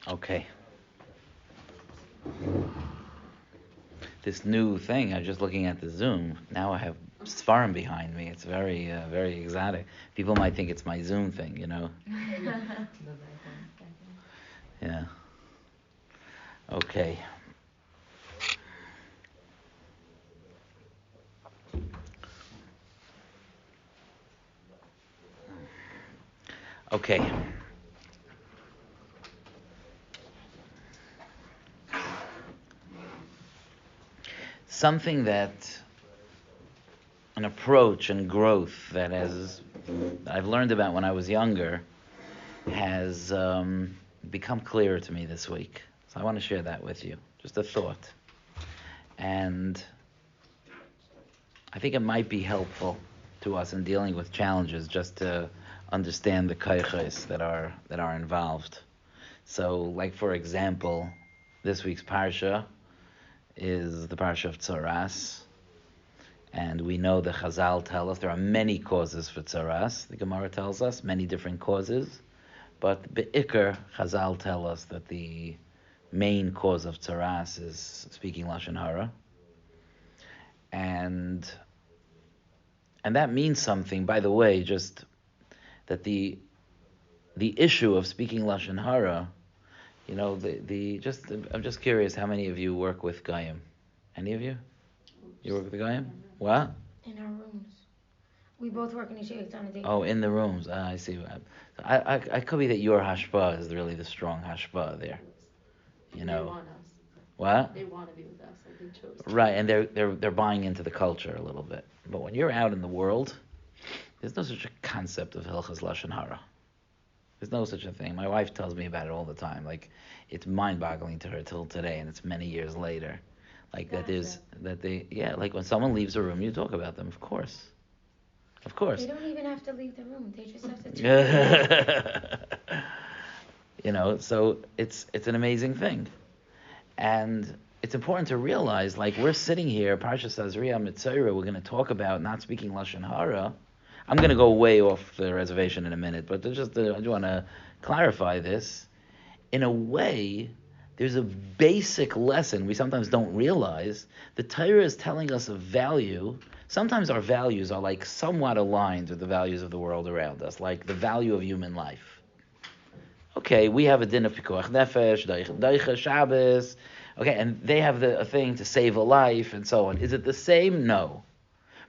Okay. This new thing, I was just looking at the Zoom. Now I have Svarim behind me. It's very, very exotic. People might think it's my Zoom thing, you know? Yeah. Okay. Okay. Something that, an approach and growth that I've learned about when I was younger has become clearer to me this week. So I want to share that with you. Just a thought. And I think it might be helpful to us in dealing with challenges just to understand the kaiches that are involved. So, like for example, this week's parsha is the parsha of Tzaras, and we know the Chazal tell us there are many causes for Tzaras. The Gemara tells us many different causes, but Be'ikr, Chazal tell us that the main cause of Tzaras is speaking Lashon Hara, and that means something. By the way, just that the issue of speaking Lashon Hara, you know, I'm just curious, how many of you work with Goyim? Any of you? You work with the Goyim? What? In our rooms. We both work in Yeshiva on a day. Oh, in the rooms. I see. I could be that your hashpah is really the strong hashpah there. You know. They want us. What? They want to be with us. Like they chose. Right, and they're buying into the culture a little bit. But when you're out in the world, there's no such a concept of Hilchas Lashon Hara. There's no such a thing. My wife tells me about it all the time. Like, it's mind-boggling to her till today, and it's many years later. Like like when someone leaves a room, you talk about them, of course. Of course. They don't even have to leave the room. They just have to turn. You know, so it's an amazing thing. And it's important to realize, like, we're sitting here, Parshas Azriya Mitzayra, we're going to talk about not speaking Lashon Hara. I'm going to go way off the reservation in a minute, but I just want to clarify this. In a way, there's a basic lesson we sometimes don't realize. The Torah is telling us a value. Sometimes our values are like somewhat aligned with the values of the world around us, like the value of human life. Okay, we have a din of pikuach nefesh, daicha Shabbos. Okay, and they have a thing to save a life and so on. Is it the same? No.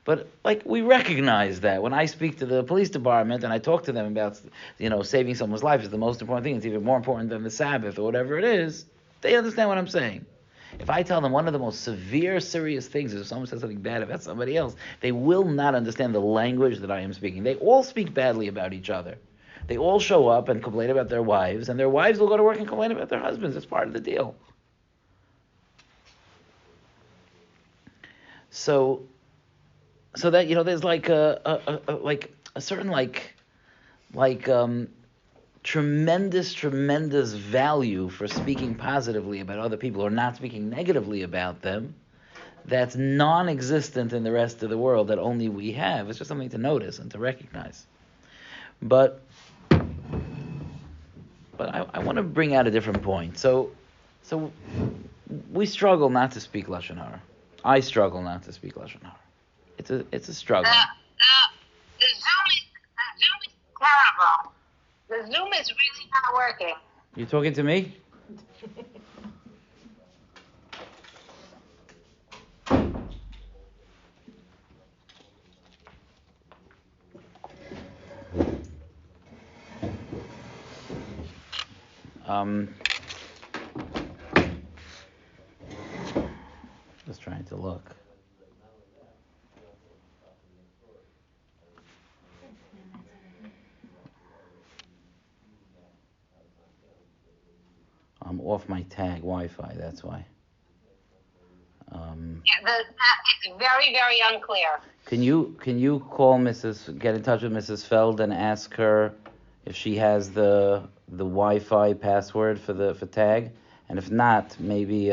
But like, we recognize that when I speak to the police department and I talk to them about, you know, saving someone's life is the most important thing. It's even more important than the Sabbath or whatever it is. They understand what I'm saying. If I tell them one of the most severe, serious things is if someone says something bad about somebody else, they will not understand the language that I am speaking. They all speak badly about each other. They all show up and complain about their wives, and their wives will go to work and complain about their husbands. It's part of the deal. So that, you know, there's like a certain tremendous value for speaking positively about other people or not speaking negatively about them that's non-existent in the rest of the world, that only we have. It's just something to notice and to recognize. But I want to bring out a different point. So we struggle not to speak Lashon Hara. I struggle not to speak Lashon Hara. It's a struggle. The Zoom is terrible. The Zoom is really not working. You talking to me? Just trying to look. I'm off my tag Wi-Fi, that's why. It's very, very unclear. Can you call get in touch with Mrs. Feld and ask her if she has the Wi-Fi password for tag? And if not, maybe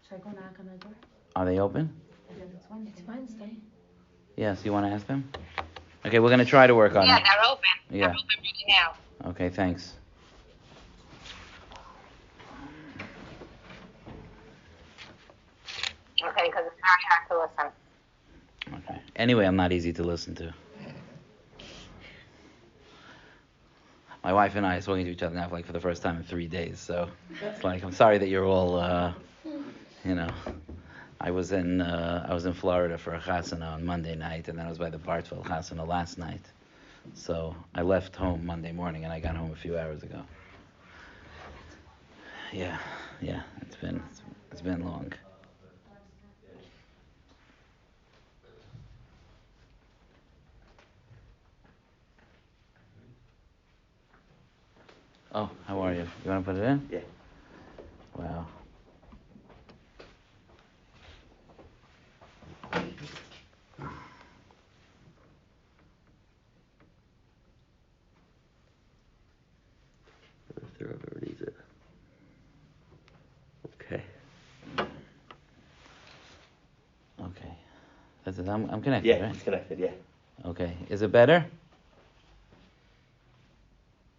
Should I go knock on the door? Are they open? It's Wednesday. Yes, you want to ask them? Okay, we're going to try to work on it. Yeah, they're open. Yeah. They're open right now. Okay, thanks. Okay, because it's very hard to listen. Okay. Anyway, I'm not easy to listen to. My wife and I are talking to each other now for the first time in 3 days, so it's like I'm sorry that you're all, I was in Florida for a chasana on Monday night, and then I was by the Bartville chasana last night. So I left home Monday morning, and I got home a few hours ago. Yeah, it's been long. Oh, how are you? You want to put it in? Yeah. Wow. If there ever needs it. Okay. Okay. That's it. I'm connected, Yeah, right? it's connected, yeah. Okay. Is it better?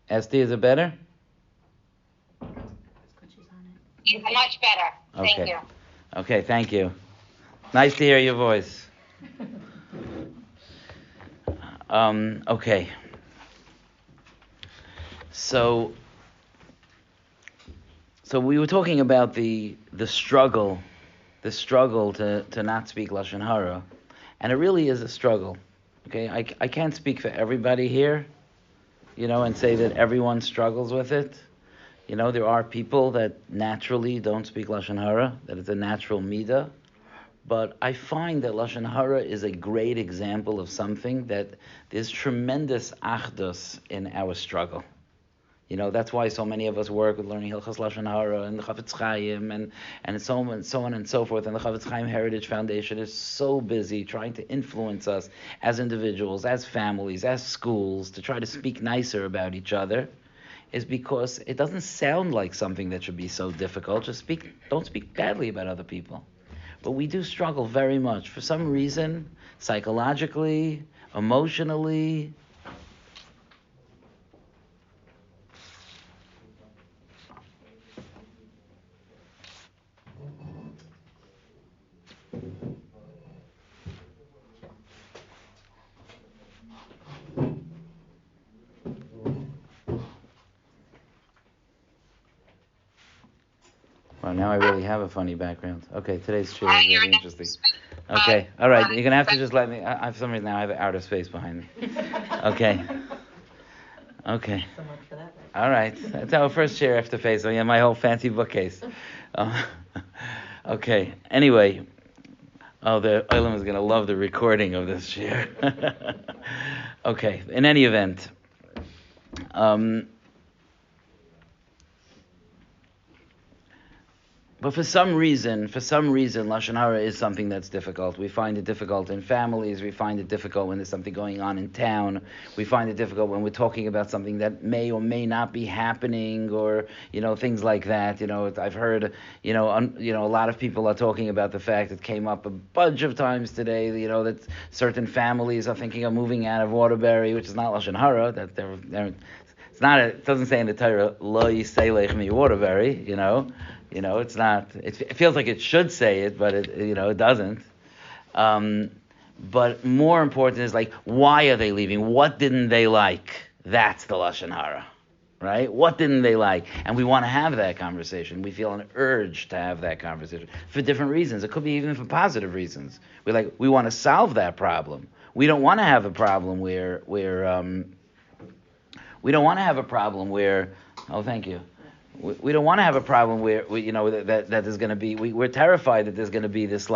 Esty, is it better? It's much better. Thank Okay. you. Okay, thank you. Nice to hear your voice. Okay. So we were talking about the struggle to not speak Lashon Hara, and it really is a struggle. Okay, I can't speak for everybody here, and say that everyone struggles with it. There are people that naturally don't speak Lashon Hara, that it's a natural midah. But I find that Lashon Hara is a great example of something that there's tremendous achdus in our struggle. That's why so many of us work with learning Hilchas Lashon Hara and the Chafetz Chaim and so on and so forth. And the Chafetz Chaim Heritage Foundation is so busy trying to influence us as individuals, as families, as schools, to try to speak nicer about each other, is because it doesn't sound like something that should be so difficult. Don't speak badly about other people. But we do struggle very much. For some reason, psychologically, emotionally. Well, now I really have a funny background. Okay, today's chair is very interesting. Okay, all right, you're going to have to just let me, for some reason now I have outer space behind me. Okay. Okay. So much for that. All right, that's our first chair after face. So yeah, my whole fancy bookcase. Okay, anyway. Oh, the Olam is going to love the recording of this chair. Okay, in any event. But for some reason, Lashon Hara is something that's difficult. We find it difficult in families. We find it difficult when there's something going on in town. We find it difficult when we're talking about something that may or may not be happening, or things like that. I've heard a lot of people are talking about the fact it came up a bunch of times today. That certain families are thinking of moving out of Waterbury, which is not Lashon Hara. That they're it's not. It doesn't say in the Torah Lo Yiselech Mi Waterbury. It's not. It feels like it should say it, but it doesn't. But more important is why are they leaving? What didn't they like? That's the Lashon Hara, right? What didn't they like? And we want to have that conversation. We feel an urge to have that conversation for different reasons. It could be even for positive reasons. We want to solve that problem. We don't want to have a problem where we don't want to have a problem where. Oh, thank you. We don't want to have a problem where that there's going to be. We're terrified that there's going to be this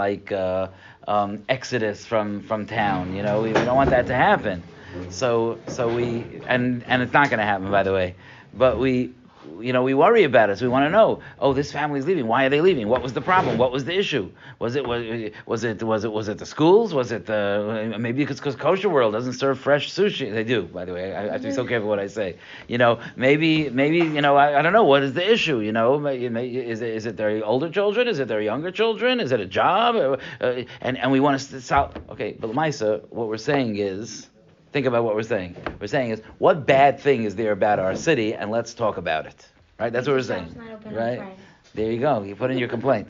exodus from town. We don't want that to happen. So we and it's not going to happen, by the way. But we worry about it. So we want to know. Oh, this family's leaving. Why are they leaving? What was the problem? What was the issue? Was it the schools? Was it maybe because Kosher World doesn't serve fresh sushi? They do, by the way. I have to be so careful what I say. Maybe I don't know. What is the issue? Is it their older children? Is it their younger children? Is it a job? And we want to solve. Okay, but Lamaisa, what we're saying is. Think about what we're saying. We're saying is, what bad thing is there about our city, and let's talk about it. Right? That's what we're saying. Right? There you go. You put in your complaint.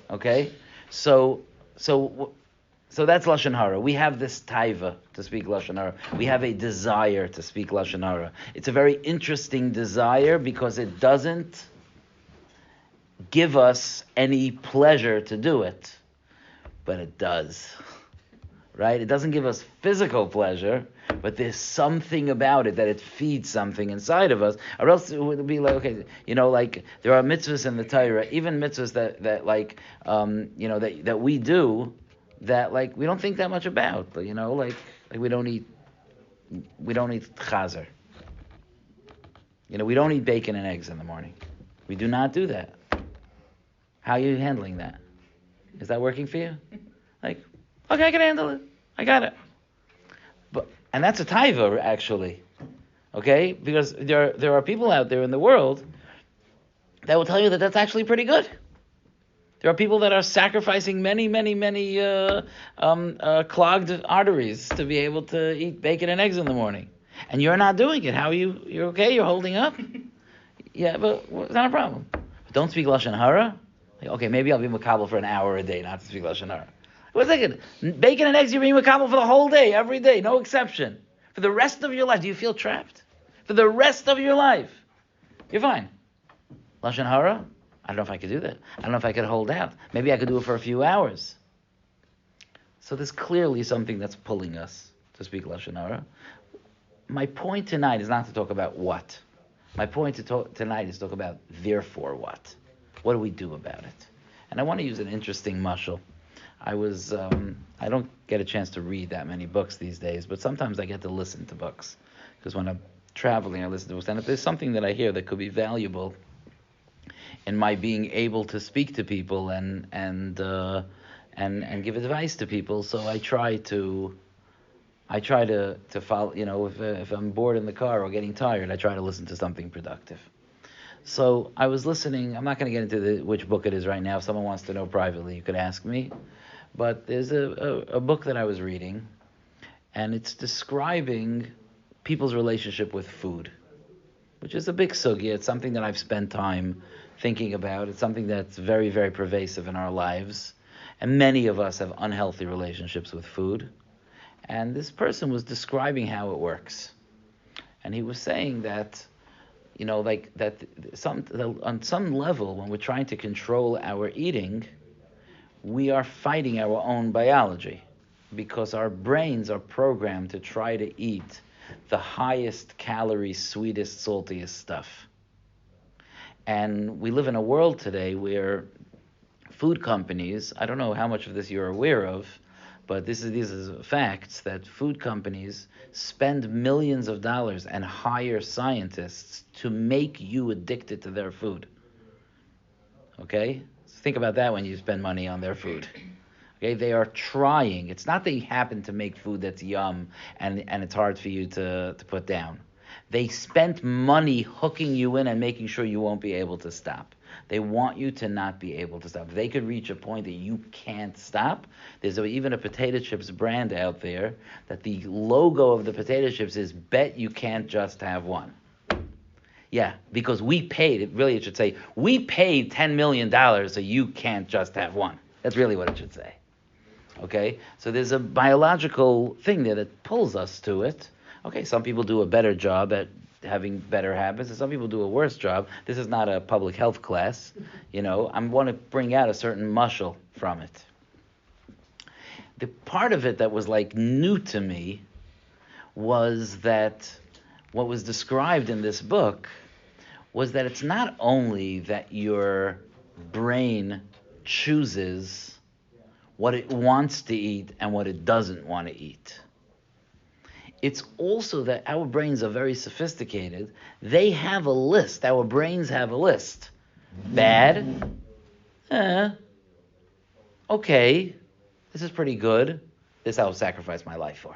Okay? So that's Lashon Hara. We have this taiva to speak Lashon Hara. We have a desire to speak Lashon Hara. It's a very interesting desire because it doesn't give us any pleasure to do it, but it does. Right? It doesn't give us physical pleasure, but there's something about it that it feeds something inside of us. Or else it would be like, okay, like there are mitzvahs in the Torah, even mitzvahs that we do that like we don't think that much about. Like we don't eat chazer. We don't eat bacon and eggs in the morning. We do not do that. How are you handling that? Is that working for you? Like, okay, I can handle it. I got it. And that's a taiva, actually. Okay? Because there are people out there in the world that will tell you that that's actually pretty good. There are people that are sacrificing many, many, many clogged arteries to be able to eat bacon and eggs in the morning. And you're not doing it. How are you? You're okay? You're holding up? Yeah, but it's not a problem. But don't speak Lashon Hara? Like, okay, maybe I'll be makabel for an hour a day not to speak Lashon Hara. Wait a second. Bacon and eggs, you're being makabel for the whole day, every day, no exception. For the rest of your life, do you feel trapped? For the rest of your life, you're fine. Lashon Hara? I don't know if I could do that. I don't know if I could hold out. Maybe I could do it for a few hours. So there's clearly something that's pulling us to speak Lashon Hara. My point tonight is not to talk about what. My point tonight is to talk about therefore what. What do we do about it? And I want to use an interesting mashal. I don't get a chance to read that many books these days, but sometimes I get to listen to books. Because when I'm traveling, I listen to books. And if there's something that I hear that could be valuable in my being able to speak to people and give advice to people, so I try to follow, if I'm bored in the car or getting tired, I try to listen to something productive. So I was listening, I'm not going to get into which book it is right now. If someone wants to know privately, you could ask me. But there's a book that I was reading, and it's describing people's relationship with food, which is a big sugya. It's something that I've spent time thinking about. It's something that's very, very pervasive in our lives. And many of us have unhealthy relationships with food. And this person was describing how it works. And he was saying that, on some level, when we're trying to control our eating, we are fighting our own biology, because our brains are programmed to try to eat the highest calorie, sweetest, saltiest stuff. And we live in a world today where food companies, I don't know how much of this you're aware of, but these are facts, that food companies spend millions of dollars and hire scientists to make you addicted to their food. Okay? So think about that when you spend money on their food. Okay? They are trying. It's not they happen to make food that's yum and it's hard for you to put down. They spent money hooking you in and making sure you won't be able to stop. They want you to not be able to stop. If they could reach a point that you can't stop, there's even a potato chips brand out there that the logo of the potato chips is bet you can't just have one. Yeah, because we paid, it should say, we paid $10 million so you can't just have one. That's really what it should say. Okay? So there's a biological thing there that pulls us to it. Okay, some people do a better job at having better habits, and some people do a worse job. This is not a public health class. I want to bring out a certain mashal from it. The part of it that was like new to me was that what was described in this book was that it's not only that your brain chooses what it wants to eat and what it doesn't want to eat. It's also that our brains are very sophisticated. They have a list. Our brains have a list. Bad. Okay. This is pretty good. This I'll sacrifice my life for.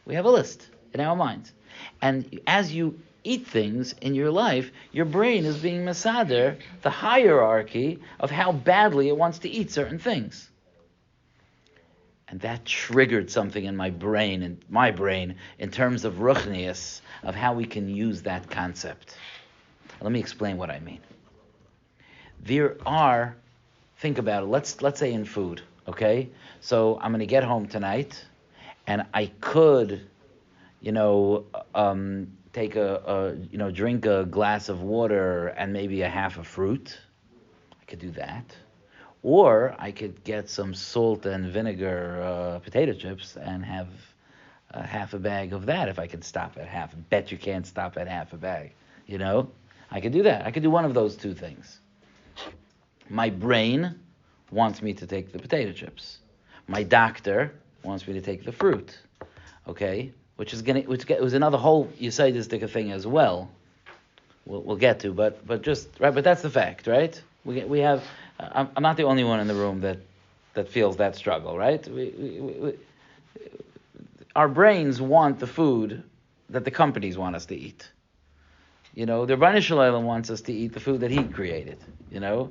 We have a list in our minds. And as you eat things in your life, your brain is being masader, the hierarchy of how badly it wants to eat certain things. And that triggered something in my brain, in terms of ruchnius, of how we can use that concept. Let me explain what I mean. There are think about it. Let's say in food, okay? So I'm going to get home tonight, and I could, take drink a glass of water and maybe a half a fruit. I could do that. Or I could get some salt and vinegar potato chips and have half a bag of that if I could stop at half. Bet you can't stop at half a bag. I could do that. I could do one of those two things. My brain wants me to take the potato chips. My doctor wants me to take the fruit. Okay? Which was another whole Yisaitistic thing as well. We'll get to, but that's the fact, right? We have. I'm not the only one in the room that feels that struggle, right? Our brains want the food that the companies want us to eat. The Rebbeinu Shalom wants us to eat the food that He created. Baruch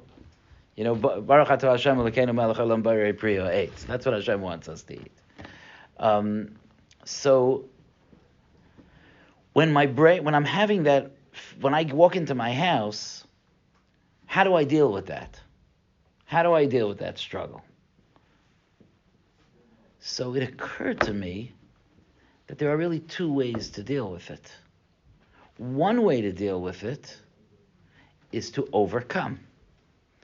Atah Hashem Elokeinu Melech Haolam Borei Pri Ha'etz. That's what Hashem wants us to eat. So when I'm having that, when I walk into my house, how do I deal with that? How do I deal with that struggle? So it occurred to me that there are really two ways to deal with it. One way to deal with it is to overcome,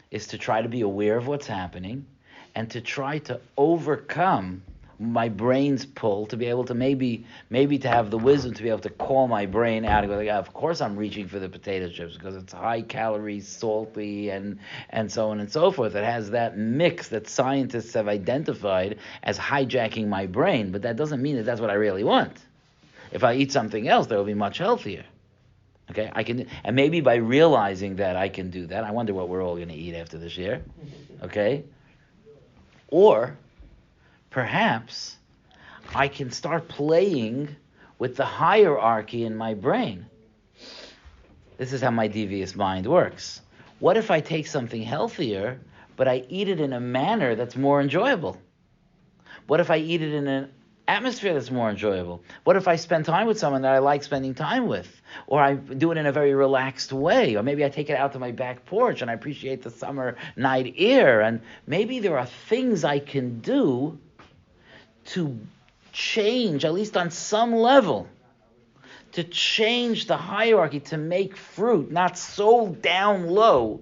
is to try to be aware of what's happening and to try to overcome my brain's pull, to be able to maybe to have the wisdom to be able to call my brain out and go, of course I'm reaching for the potato chips because it's high calorie, salty, and so on and so forth. It has that mix that scientists have identified as hijacking my brain, but that doesn't mean that that's what I really want. If I eat something else, that will be much healthier. Okay, and maybe by realizing that I can do that, I wonder what we're all going to eat after this year. Okay, or perhaps I can start playing with the hierarchy in my brain. This is how my devious mind works. What if I take something healthier, but I eat it in a manner that's more enjoyable? What if I eat it in an atmosphere that's more enjoyable? What if I spend time with someone that I like spending time with? Or I do it in a very relaxed way? Or maybe I take it out to my back porch and I appreciate the summer night air. And maybe there are things I can do to change, at least on some level, to change the hierarchy, to make fruit not so down low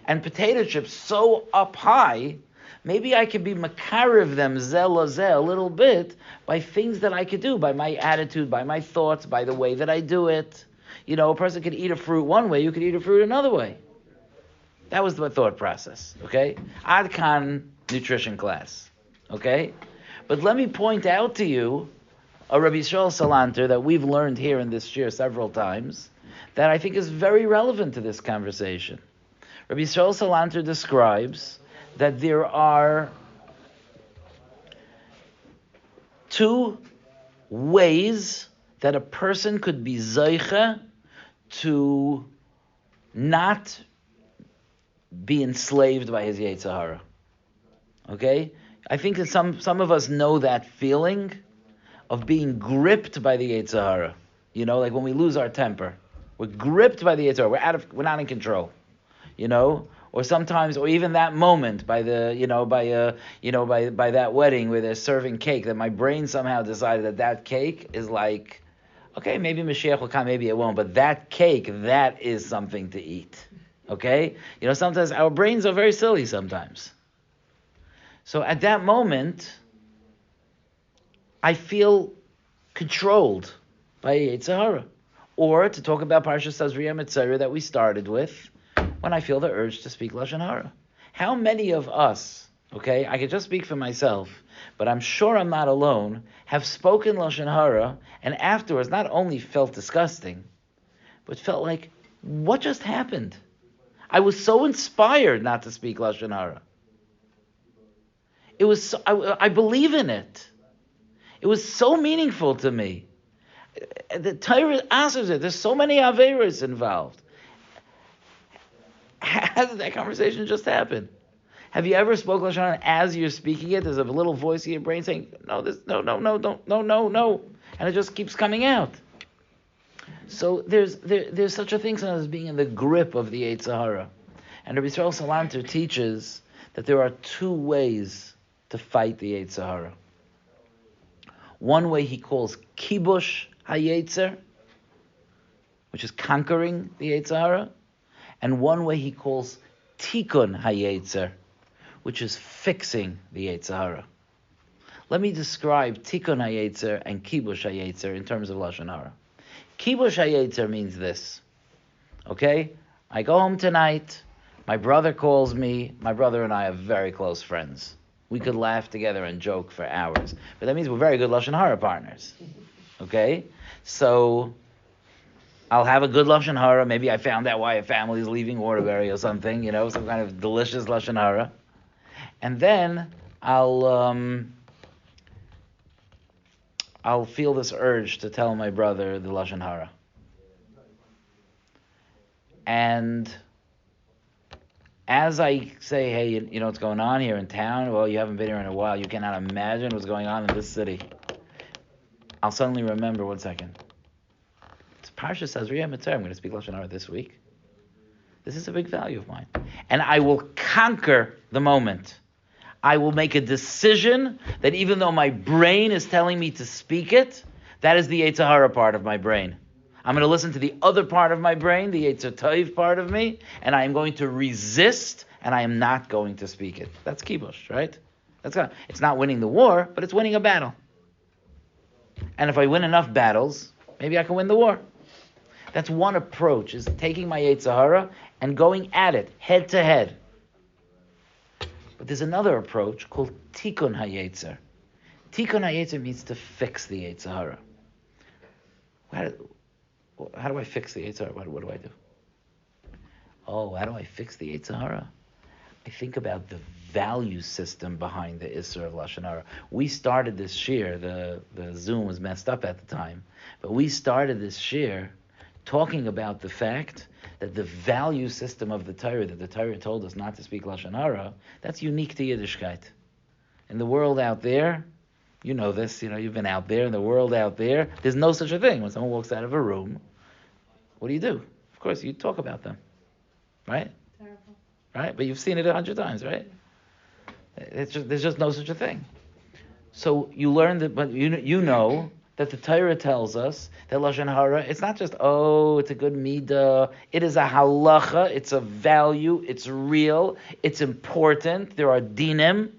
and potato chips so up high. Maybe I could be makariv them zel a little bit by things that I could do, by my attitude, by my thoughts, by the way that I do it. A person could eat a fruit one way, you could eat a fruit another way. That was the thought process, okay? Ad Kan nutrition class, okay? But let me point out to you a Rabbi Salanter that we've learned here in this shir several times that I think is very relevant to this conversation. Rabbi Salanter describes that there are two ways that a person could be zeicha to not be enslaved by his Yetzer Hara. Okay? I think that some of us know that feeling of being gripped by the Yetzer Hara. Like when we lose our temper. We're gripped by the Yetzer Hara. We're not in control. Or sometimes, or even that moment by that wedding where they're serving cake, that my brain somehow decided that cake is like, okay, maybe Mashiach will come, maybe it won't, but that cake, that is something to eat. Okay? Sometimes our brains are very silly sometimes. So at that moment, I feel controlled by Yetzer Hara. Or to talk about Parshas Tazria Mitzvah that we started with, when I feel the urge to speak Lashon Hara. How many of us, okay, I could just speak for myself, but I'm sure I'm not alone, have spoken Lashon Hara and afterwards not only felt disgusting, but felt like, what just happened? I was so inspired not to speak Lashon Hara. It was I believe in it. It was so meaningful to me. The Torah answers it. There's so many Averos involved. How did that conversation just happen? Have you ever spoken Lashon Hara as you're speaking it? There's a little voice in your brain saying, no, and it just keeps coming out. So there's such a thing as being in the grip of the Yetzer Hara. And Rabbi Sonnenschein teaches that there are two ways to fight the Yetzer Hara. One way he calls kibush hayetzer, which is conquering the Yetzer Hara, and one way he calls tikkun hayetzer, which is fixing the Yetzer Hara. Let me describe tikkun hayetzer and kibush hayetzer in terms of lashon hara. Kibush hayetzer means this. Okay, I go home tonight. My brother calls me. My brother and I are very close friends. We could laugh together and joke for hours. But that means we're very good lashon hara partners. Okay, so I'll have a good lashon hara. Maybe I found out why a family is leaving Waterbury or something. Some kind of delicious lashon hara. And then I'll feel this urge to tell my brother the lashon hara. And as I say, hey, you know what's going on here in town? Well, you haven't been here in a while. You cannot imagine what's going on in this city. I'll suddenly remember, 1 second. It's Parsha says, I'm going to speak lashon hara this week. This is a big value of mine. And I will conquer the moment. I will make a decision that even though my brain is telling me to speak it, that is the Yetzer Hara part of my brain. I'm going to listen to the other part of my brain, the Yetzer Tov part of me, and I am going to resist, and I am not going to speak it. That's kibush, right? It's not winning the war, but it's winning a battle. And if I win enough battles, maybe I can win the war. That's one approach, is taking my Yetzer Hara and going at it, head to head. But there's another approach called tikkun hayetzer. Tikkun hayetzer means to fix the Yetzer Hara. How do I fix the Yetzer Hara? What do I do? Oh, how do I fix the Yetzer Hara? I think about the value system behind the Isser of lashon hara. We started this shir. The Zoom was messed up at the time, but we started this shir talking about the fact that the value system of the Torah, that the Torah told us not to speak lashon hara, that's unique to Yiddishkeit. In the world out there, you know this, you've been out there, in the world out there, there's no such a thing. When someone walks out of a room, what do? Of course, you talk about them, right? Terrible. Right? But you've seen it 100 times, right? There's just no such a thing. So you learn that, but you know that the Torah tells us that lashon hara, it's not just, it's a good midah. It is a halacha. It's a value. It's real. It's important. There are dinim.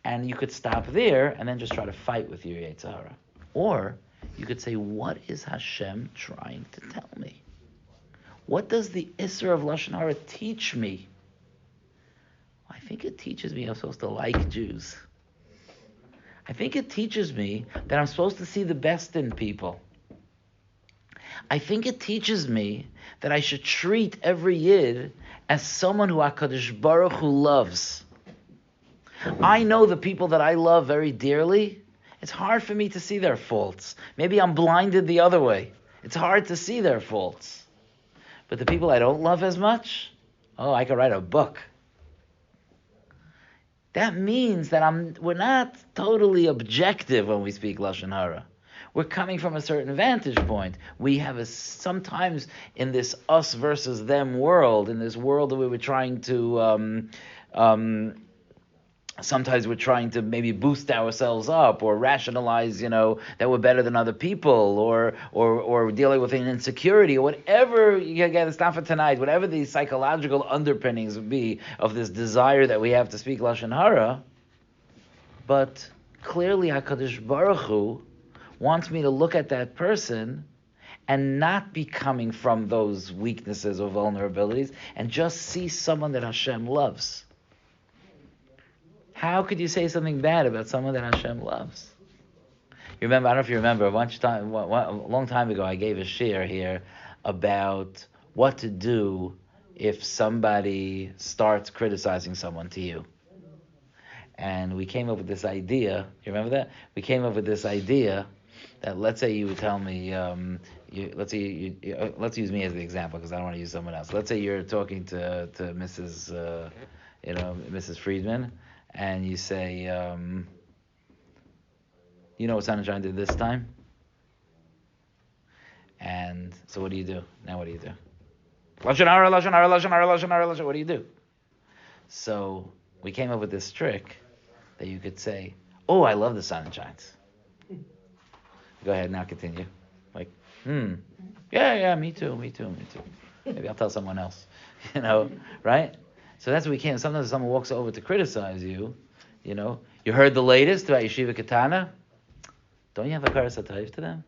And you could stop there and then just try to fight with your Yetzer Hara. Or you could say, what is Hashem trying to tell me? What does the Isser of lashon hara teach me? I think it teaches me I'm supposed to like Jews. I think it teaches me that I'm supposed to see the best in people. I think it teaches me that I should treat every Yid as someone who HaKadosh Baruch Hu loves. I know the people that I love very dearly. It's hard for me to see their faults. Maybe I'm blinded the other way. It's hard to see their faults. But the people I don't love as much, I could write a book. That means that we're not totally objective when we speak lashon hara. We're coming from a certain vantage point. We have sometimes in this us versus them world, in this world that we were trying to, sometimes we're trying to maybe boost ourselves up or rationalize, that we're better than other people, or dealing with an insecurity, or whatever. Again, it's not for tonight. Whatever the psychological underpinnings would be of this desire that we have to speak lashon hara, but clearly HaKadosh Baruch Hu wants me to look at that person and not be coming from those weaknesses or vulnerabilities, and just see someone that Hashem loves. How could you say something bad about someone that Hashem loves? I don't know if you remember, a long time ago, I gave a shir here about what to do if somebody starts criticizing someone to you. And we came up with this idea. You remember that? We came up with this idea that, let's say you would tell me, let's use me as the example because I don't want to use someone else. Let's say you're talking to Mrs. Mrs. Friedman. And you say, you know what Sonnenschein did this time? And so what do you do? Now what do you do? Lashon Hara, Lashon Hara, Lashon Hara, Lashon Hara, Lashon. What do you do? So we came up with this trick that you could say, "Oh, I love the Sonnenscheins." Go ahead, now continue. Like, yeah, me too. Maybe I'll tell someone else, right? So that's what we can. Sometimes if someone walks over to criticize you, you heard the latest about Yeshiva Katana? Don't you have a Karas HaTayv to them?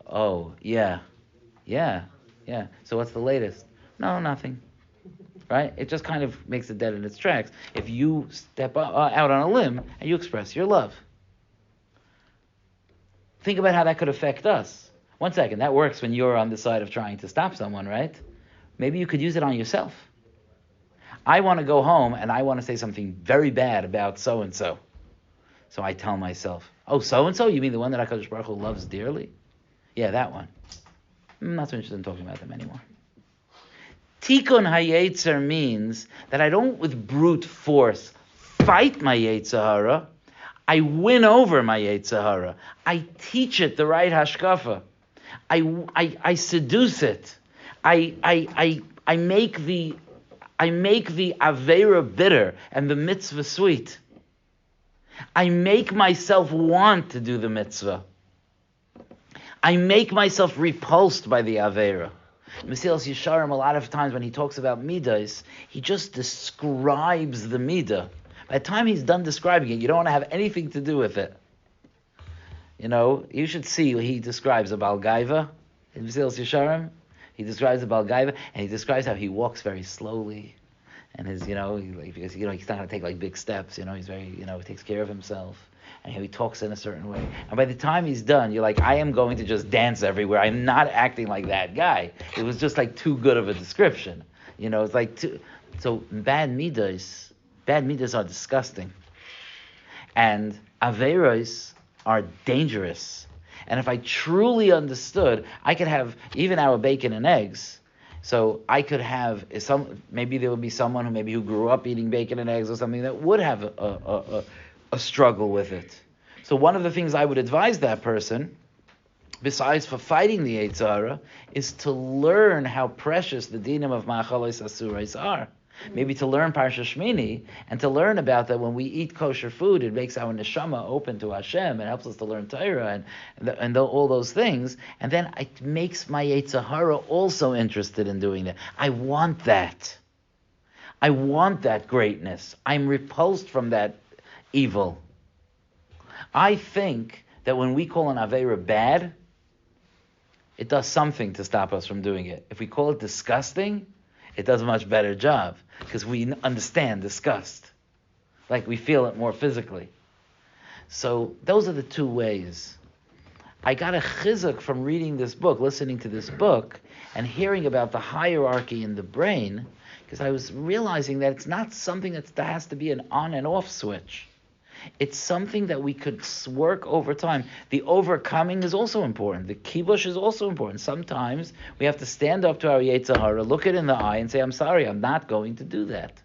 Oh, yeah. So what's the latest? No, nothing. Right? It just kind of makes it dead in its tracks. If you step out on a limb and you express your love. Think about how that could affect us. 1 second, that works when you're on the side of trying to stop someone, right? Maybe you could use it on yourself. I want to go home and I want to say something very bad about so-and-so. So I tell myself, oh, so-and-so? You mean the one that HaKadosh Baruch Hu loves dearly? Yeah, that one. I'm not so interested in talking about them anymore. Tikkun HaYetzer means that I don't, with brute force, fight my Yetzer Hara. I win over my Yetzer Hara. I teach it the right hashkafa. I seduce it. I make the Aveira bitter and the mitzvah sweet. I make myself want to do the mitzvah. I make myself repulsed by the Aveira. Mesilas Yesharim, a lot of times when he talks about midas, he just describes the midah. By the time he's done describing it, you don't want to have anything to do with it. You should see what he describes a Baal Gaiva in Mesilas Yesharim. He describes a Baal Gaiva, and he describes how he walks very slowly, and his, because he's not going to take like big steps. He's very, he takes care of himself, and he talks in a certain way. And by the time he's done, you're like, I am going to just dance everywhere. I'm not acting like that guy. It was just like too good of a description. It's like so bad midas are disgusting, and aveiros are dangerous. And if I truly understood, I could have even our bacon and eggs. So I could have maybe there would be someone who grew up eating bacon and eggs or something that would have a struggle with it. So one of the things I would advise that person, besides for fighting the Yetzer Hara, is to learn how precious the dinim of ma'achalos asuros are. Maybe to learn Parsha Shmini and to learn about that when we eat kosher food, it makes our neshama open to Hashem. It helps us to learn Torah and all those things. And then it makes my Yetzer Hara also interested in doing that. I want that. I want that greatness. I'm repulsed from that evil. I think that when we call an Aveira bad, it does something to stop us from doing it. If we call it disgusting, it does a much better job because we understand disgust. Like we feel it more physically. So those are the two ways. I got a chizuk from reading this book, listening to this book, and hearing about the hierarchy in the brain, because I was realizing that it's not something that has to be an on and off switch. It's something that we could work over time. The overcoming is also important. The kibush is also important. Sometimes we have to stand up to our Yetzer Hara, look it in the eye, and say, I'm sorry, I'm not going to do that.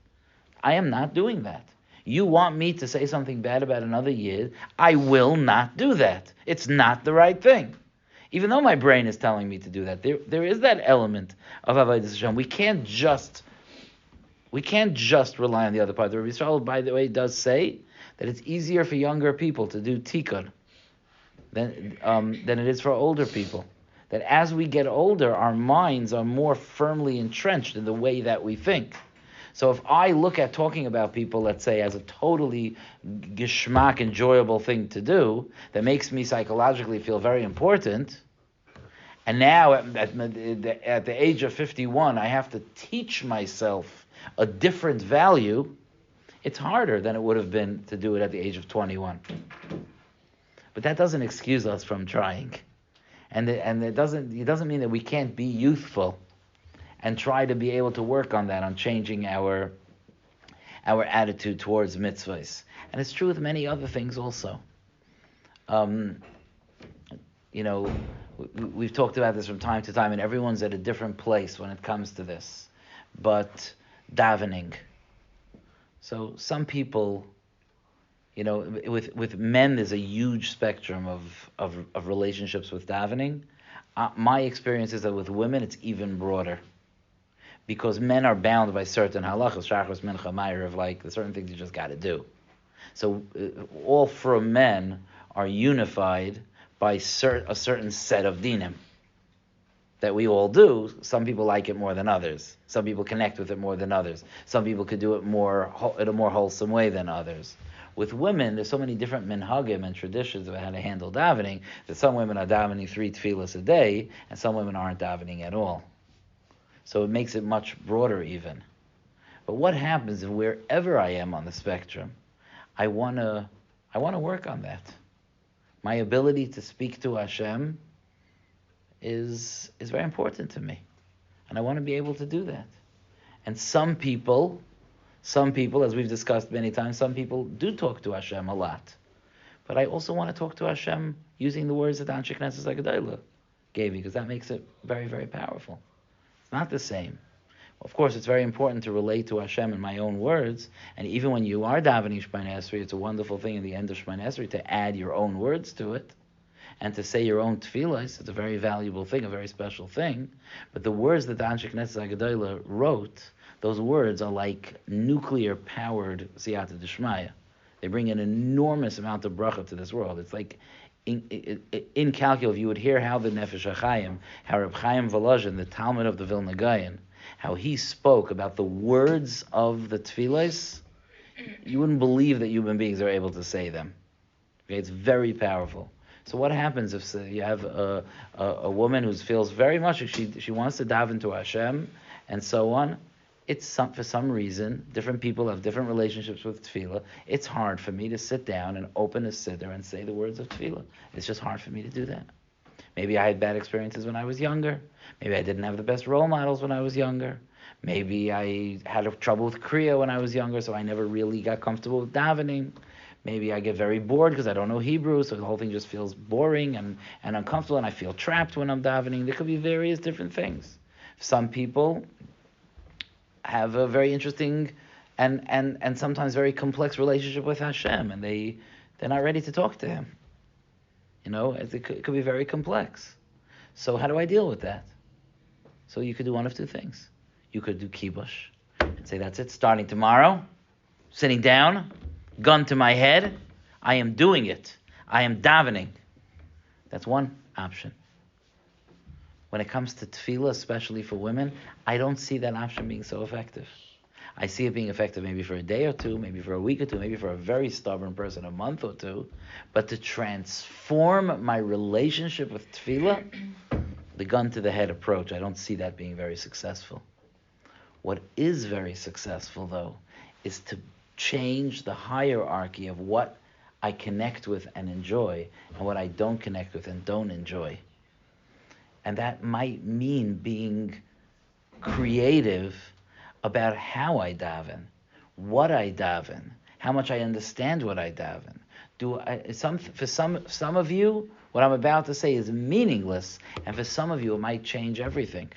I am not doing that. You want me to say something bad about another Yid, I will not do that. It's not the right thing. Even though my brain is telling me to do that, there is that element of Avodas Hashem. We can't just rely on the other part. The Rabbi Yisrael, by the way, does say that it's easier for younger people to do tikkun than it is for older people. That as we get older, our minds are more firmly entrenched in the way that we think. So if I look at talking about people, let's say, as a totally geschmack, enjoyable thing to do, that makes me psychologically feel very important, and now at the age of 51, I have to teach myself a different value, it's harder than it would have been to do it at the age of 21. But that doesn't excuse us from trying. And it doesn't mean that we can't be youthful and try to be able to work on that, on changing our attitude towards mitzvahs. And it's true with many other things also. We've talked about this from time to time, and everyone's at a different place when it comes to this. But davening. So some people, with men, there's a huge spectrum of relationships with davening. My experience is that with women, it's even broader. because men are bound by certain halachas, shachos, mincha, ma'ariv, of like the certain things you just got to do. So all four men are unified by a certain set of dinim that we all do. Some people like it more than others. Some people connect with it more than others. Some people could do it in a more wholesome way than others. With women, there's so many different minhagim and traditions about how to handle davening that some women are davening 3 tefillas a day and some women aren't davening at all. So it makes it much broader even. But what happens if wherever I am on the spectrum, I want to work on that. My ability to speak to Hashem is very important to me. And I want to be able to do that. And some people, as we've discussed many times, some people do talk to Hashem a lot. But I also want to talk to Hashem using the words that Anshe Knesset Hagdolah gave me, because that makes it very, very powerful. It's not the same. Of course, it's very important to relate to Hashem in my own words, and even when you are davening Shemona Esrei, it's a wonderful thing in the end of Shemona Esrei to add your own words to it, and to say your own tefillas. It's a very valuable thing, a very special thing. But the words that the Anshe Knesset Hagdolah wrote, those words are like nuclear-powered siyata d'shmaya. They bring an enormous amount of bracha to this world. It's like incalculable. You would hear how the Nefesh HaChaim, how Reb Chaim Volozhin, the Talmud of the Vilna Gaon, how he spoke about the words of the tefillas, you wouldn't believe that human beings are able to say them. Okay, it's very powerful. So what happens if you have a woman who feels very much she wants to daven to Hashem and so on? For some reason, different people have different relationships with tefillah. It's hard for me to sit down and open a siddur and say the words of tefillah. It's just hard for me to do that. Maybe I had bad experiences when I was younger. Maybe I didn't have the best role models when I was younger. Maybe I had trouble with Kriya when I was younger, so I never really got comfortable with davening. Maybe I get very bored because I don't know Hebrew, so the whole thing just feels boring and uncomfortable, and I feel trapped when I'm davening. There could be various different things. Some people have a very interesting and sometimes very complex relationship with Hashem, and they're not ready to talk to Him. It could be very complex. So how do I deal with that? So you could do one of two things. You could do kibush and say, that's it, starting tomorrow, sitting down, gun to my head, I am doing it. I am davening. That's one option. When it comes to tefillah, especially for women, I don't see that option being so effective. I see it being effective maybe for a day or two, maybe for a week or two, maybe for a very stubborn person a month or two. But to transform my relationship with tefillah, the gun to the head approach, I don't see that being very successful. What is very successful, though, is to change the hierarchy of what I connect with and enjoy and what I don't connect with and don't enjoy. And that might mean being creative about how I daven, what I daven, how much I understand what I daven. For some of you, what I'm about to say is meaningless, and for some of you, it might change everything.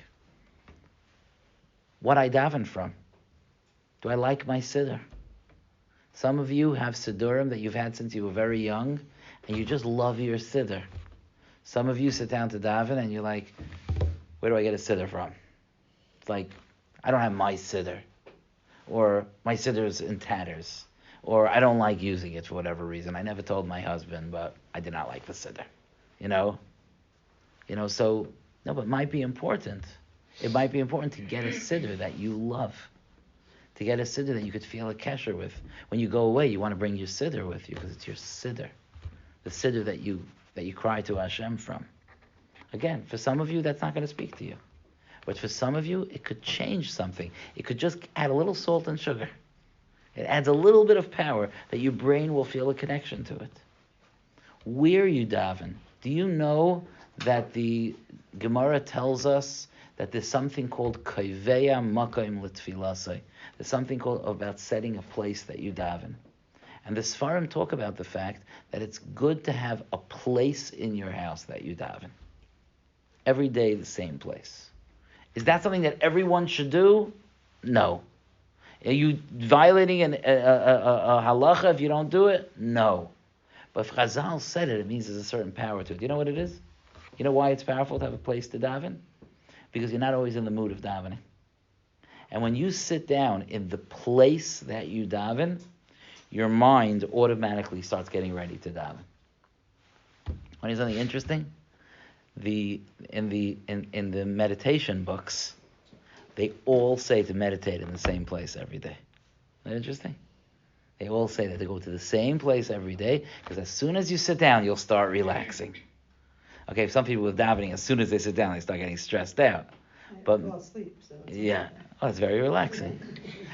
What I daven from. Do I like my siddur? Some of you have siddurim that you've had since you were very young, and you just love your siddur. Some of you sit down to daven, and you're like, where do I get a siddur from? It's like, I don't have my siddur, or my siddur is in tatters, or I don't like using it for whatever reason. I never told my husband, but I did not like the siddur. So, no, but it might be important. It might be important to get a siddur that you love, to get a siddur that you could feel a kesher with. When you go away, you want to bring your siddur with you because it's your siddur, the siddur that you cry to Hashem from. Again, for some of you, that's not going to speak to you. But for some of you, it could change something. It could just add a little salt and sugar. It adds a little bit of power that your brain will feel a connection to it. Where you daven, do you know that the Gemara tells us that there's something called kaiveya makaim l'tfilasei. There's something called about setting a place that you daven. And the Sfarim talk about the fact that it's good to have a place in your house that you daven. Every day, the same place. Is that something that everyone should do? No. Are you violating a halacha if you don't do it? No. But if Chazal said it, it means there's a certain power to it. Do you know what it is? You know why it's powerful to have a place to daven? Because you're not always in the mood of davening. And when you sit down in the place that you daven, your mind automatically starts getting ready to daven. Want to hear something interesting? In the meditation books, they all say to meditate in the same place every day. Isn't that interesting? They all say that to go to the same place every day, because as soon as you sit down, you'll start relaxing. Okay, some people with davening, as soon as they sit down, they start getting stressed out. But fall asleep, so yeah, well, it's very relaxing.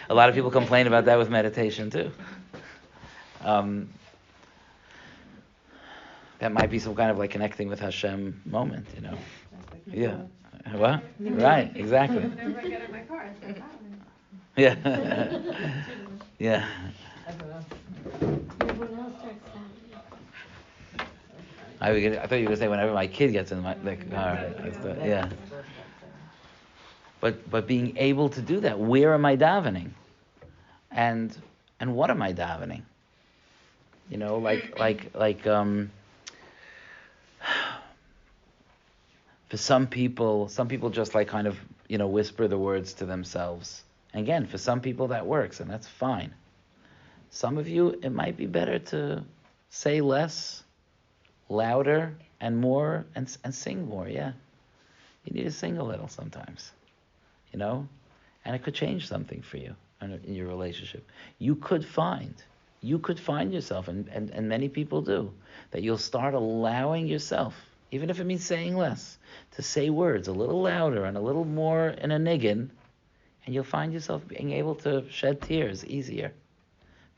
A lot of people complain about that with meditation too. That might be some kind of like connecting with Hashem moment, you know. Yeah. What? Right, exactly. Whenever I get in my car, I start davening. Yeah. Yeah. Everyone else starts davening. I thought you were going to say whenever my kid gets in my car. Yeah. But being able to do that, where am I davening? And what am I davening? You know, for some people just like kind of, you know, whisper the words to themselves. And again, for some people that works, and that's fine. Some of you, it might be better to say less, louder, and more, and sing more, yeah. You need to sing a little sometimes, you know? And it could change something for you in your relationship. You could find yourself, and many people do, that you'll start allowing yourself, even if it means saying less, to say words a little louder and a little more in a niggin, and you'll find yourself being able to shed tears easier,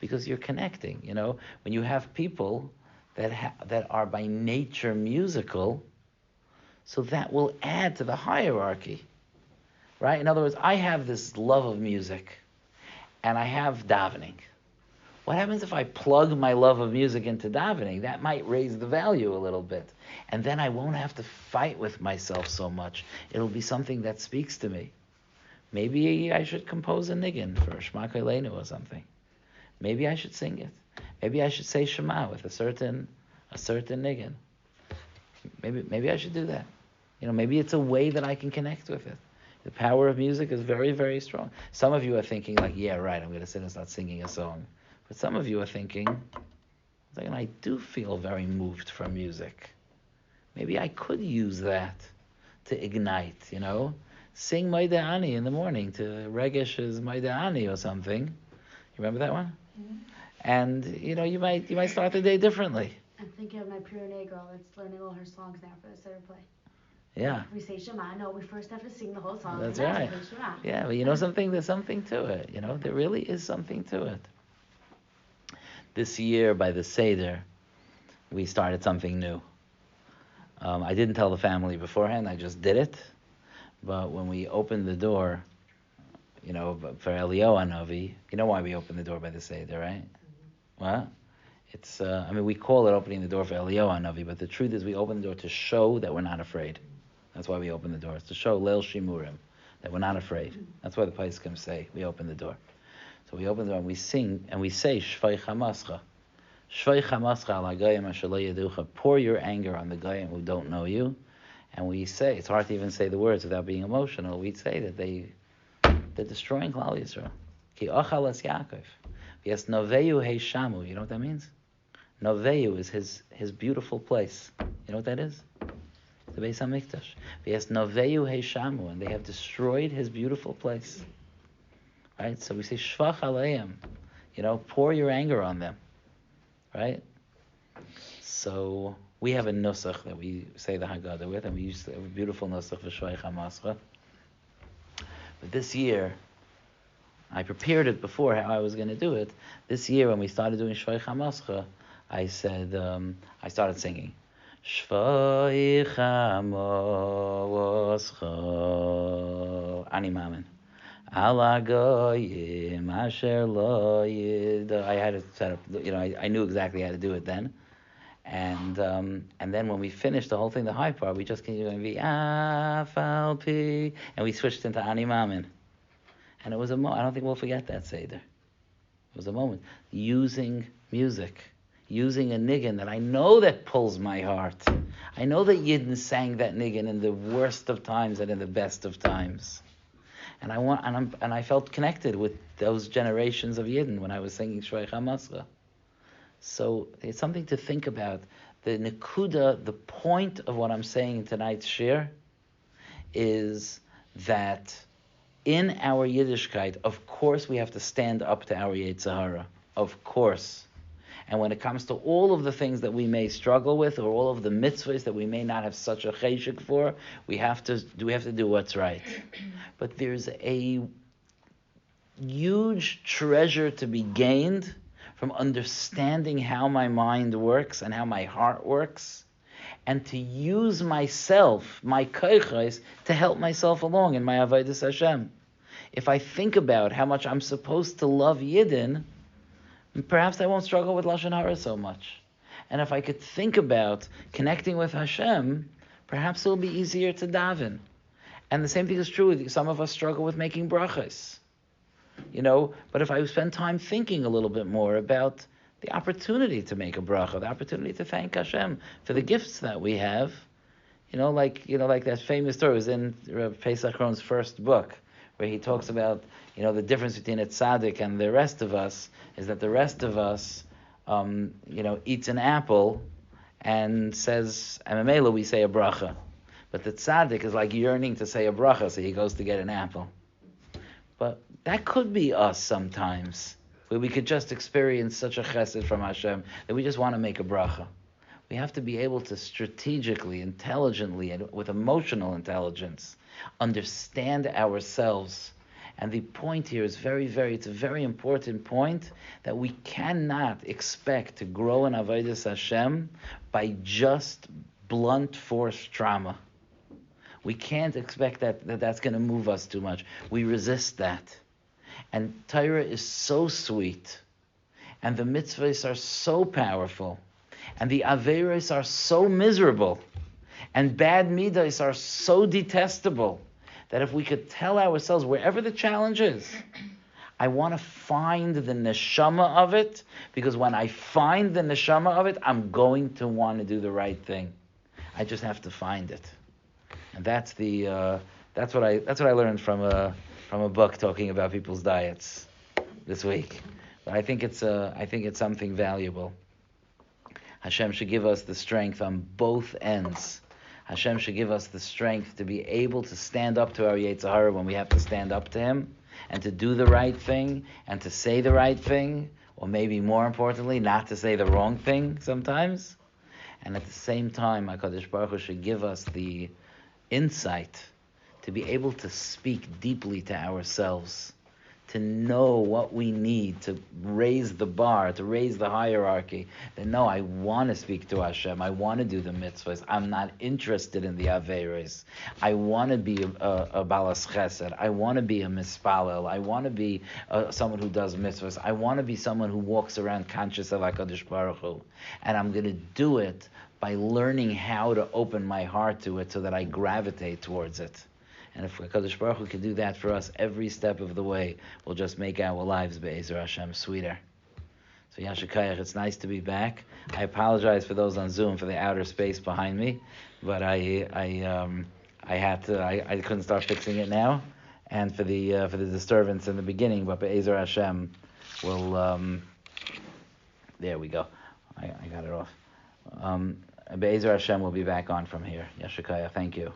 because you're connecting. You know, when you have people that are by nature musical, so that will add to the hierarchy, right? In other words, I have this love of music, and I have davening. What happens if I plug my love of music into davening? That might raise the value a little bit. And then I won't have to fight with myself so much. It'll be something that speaks to me. Maybe I should compose a niggin for Shema Koleinu or something. Maybe I should sing it. Maybe I should say Shema with a certain niggin. Maybe I should do that. You know, maybe it's a way that I can connect with it. The power of music is very, very strong. Some of you are thinking like, yeah, right, I'm going to sit and start singing a song. But some of you are thinking, I do feel very moved from music. Maybe I could use that to ignite, you know? Sing Maida Ani in the morning to Regesh's Maida Ani or something. You remember that one? Mm-hmm. And, you know, you might start the day differently. I'm thinking of my Pyrenees girl that's learning all her songs now for the Seder play. Yeah. We say Shema. No, we first have to sing the whole song. That's and right. then Shema. Yeah, but you know something? There's something to it. You know, there really is something to it. This year, by the Seder, we started something new. I didn't tell the family beforehand. I just did it. But when we opened the door, you know, for Eliyahu Hanavi, you know why we opened the door by the Seder, right? Mm-hmm. What? It's, we call it opening the door for Eliyahu Hanavi, but the truth is we open the door to show that we're not afraid. That's why we open the door. It's to show Leil Shimurim, that we're not afraid. That's why the Paiskim say we open the door. So we open the door and we sing and we say Shvei Chamascha. Shvei Chamascha ala Gayim asher lo yeducha. Pour your anger on the Gayim who don't know you. And we say, it's hard to even say the words without being emotional. We say that they're destroying Klal Yisrael. Ki ochal es Yaakov. Yes, Noveyu Heishamu. You know what that means? Noveyu is his beautiful place. You know what that is? The Beis HaMikdash. Yes, Noveyu Heishamu, and they have destroyed his beautiful place. Right? So we say Shvach Aleim. You know, pour your anger on them. Right? So we have a nusach that we say the Haggadah with, and we use a beautiful nusach for Shvei Chamascha. But this year, I prepared it before how I was going to do it. This year, when we started doing Shvei Chamascha, I said, I started singing. Shvei Chamascha Ani Mamen. Ala Goyim Asher Lo Yid. I had it set up, you know, I knew exactly how to do it then. And then when we finished the whole thing, the high part, we just continued Afal Pi, and we switched into Ani Mamin. And it was a moment. I don't think we'll forget that Seder. It was a moment using music, using a niggin that I know that pulls my heart. I know that Yidden sang that niggin in the worst of times and in the best of times. And I felt connected with those generations of Yidden when I was singing Shvei Chamasra. So it's something to think about. The Nekuda, the point of what I'm saying in tonight's shir, is that in our Yiddishkeit, of course we have to stand up to our Yetzer Hara. Of course. And when it comes to all of the things that we may struggle with, or all of the mitzvahs that we may not have such a cheshik for, we have to do what's right. But there's a huge treasure to be gained from understanding how my mind works and how my heart works, and to use myself, my koichos, to help myself along in my avodas Hashem. If I think about how much I'm supposed to love Yidden, perhaps I won't struggle with Lashon Hara so much. And if I could think about connecting with Hashem, perhaps it'll be easier to daven. And the same thing is true with some of us struggle with making brachas. But if I spend time thinking a little bit more about the opportunity to make a bracha, the opportunity to thank Hashem for the gifts that we have, like that famous story was in Rav Pesach Ron's first book, where he talks about, the difference between a tzaddik and the rest of us is that the rest of us, eats an apple and says, Amamela, we say a bracha. But the tzaddik is like yearning to say a bracha, so he goes to get an apple. But that could be us sometimes, where we could just experience such a chesed from Hashem that we just want to make a bracha. We have to be able to strategically, intelligently, and with emotional intelligence, understand ourselves. And the point here is it's a very important point, that we cannot expect to grow in Avodas Hashem by just blunt force trauma. We can't expect that's going to move us too much. We resist that. And Torah is so sweet, and the mitzvahs are so powerful, and the averos are so miserable, and bad midas are so detestable, that if we could tell ourselves, wherever the challenge is, I want to find the neshama of it, because when I find the neshama of it, I'm going to want to do the right thing. I just have to find it. And that's what I learned from a book talking about people's diets this week. But I think it's something valuable. Hashem should give us the strength on both ends. Hashem should give us the strength to be able to stand up to our Yetzer Hara when we have to stand up to Him, and to do the right thing, and to say the right thing, or maybe more importantly, not to say the wrong thing sometimes. And at the same time, HaKadosh Baruch Hu should give us the insight to be able to speak deeply to ourselves, to know what we need to raise the bar, to raise the hierarchy. That no, I want to speak to Hashem. I want to do the mitzvahs. I'm not interested in the averos. I want to be a balas chesed. I want to be a mispalel. I want to be someone who does mitzvahs. I want to be someone who walks around conscious of HaKadosh Baruch Hu. And I'm going to do it by learning how to open my heart to it so that I gravitate towards it. And if HaKadosh Baruch Hu can do that for us every step of the way, we'll just make our lives, Be'ezer Hashem, sweeter. So Yashikayach, it's nice to be back. I apologize for those on Zoom for the outer space behind me, but I couldn't start fixing it now, and for the disturbance in the beginning. But Be'ezer Hashem will. There we go. I got it off. Be'ezer Hashem will be back on from here. Yashikayach, thank you.